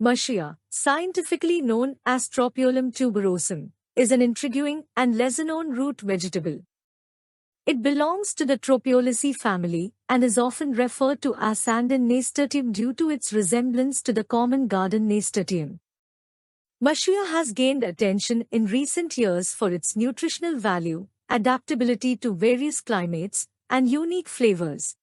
Mashua, scientifically known as Tropiolum tuberosum, is an intriguing and lesser-known root vegetable. It belongs to the Tropiolaceae family and is often referred to as Sandin nasturtium due to its resemblance to the common garden nasturtium. Mashua has gained attention in recent years for its nutritional value, adaptability to various climates, and unique flavors.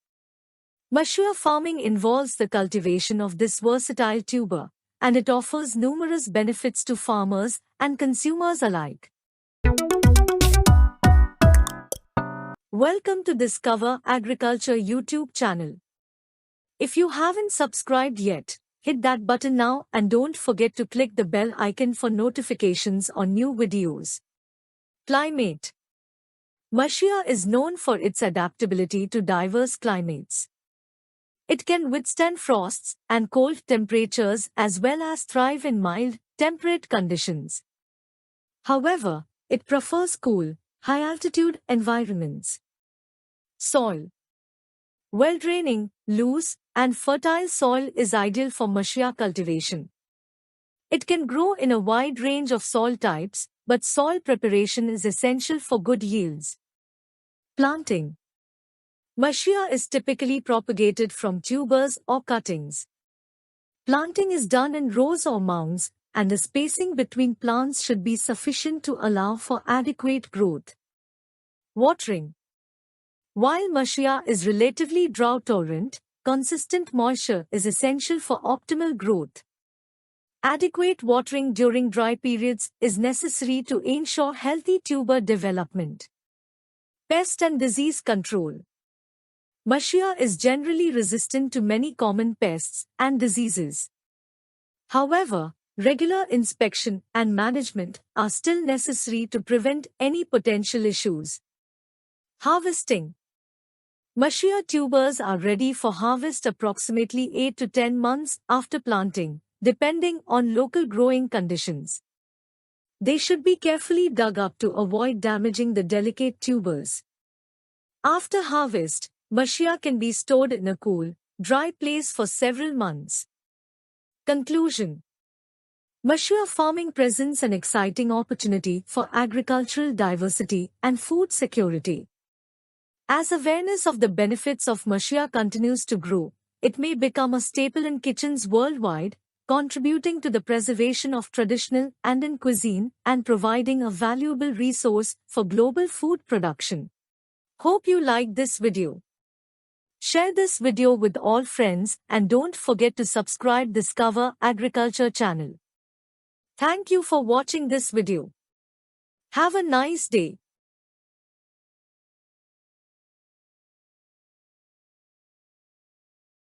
Mashua farming involves the cultivation of this versatile tuber, and it offers numerous benefits to farmers and consumers alike. Welcome to Discover Agriculture YouTube channel. If you haven't subscribed yet, hit that button now and don't forget to click the bell icon for notifications on new videos. Climate. Mashua is known for its adaptability to diverse climates. It can withstand frosts and cold temperatures as well as thrive in mild, temperate conditions. However, it prefers cool, high-altitude environments. Soil. Well-draining, loose, and fertile soil is ideal for Mashua cultivation. It can grow in a wide range of soil types, but soil preparation is essential for good yields. Planting. Mashua is typically propagated from tubers or cuttings. Planting is done in rows or mounds, and the spacing between plants should be sufficient to allow for adequate growth. Watering. While Mashua is relatively drought-tolerant, consistent moisture is essential for optimal growth. Adequate watering during dry periods is necessary to ensure healthy tuber development. Pest and disease control. Mashua is generally resistant to many common pests and diseases. However, regular inspection and management are still necessary to prevent any potential issues. Harvesting. Mashua tubers are ready for harvest approximately 8 to 10 months after planting, depending on local growing conditions. They should be carefully dug up to avoid damaging the delicate tubers. After harvest, Mashua can be stored in a cool, dry place for several months. Conclusion. Mashua farming presents an exciting opportunity for agricultural diversity and food security. As awareness of the benefits of Mashua continues to grow, it may become a staple in kitchens worldwide, contributing to the preservation of traditional Andean cuisine and providing a valuable resource for global food production. Hope you liked this video. Share this video with all friends and don't forget to subscribe Discover Agriculture channel. Thank you for watching this video. Have a nice day.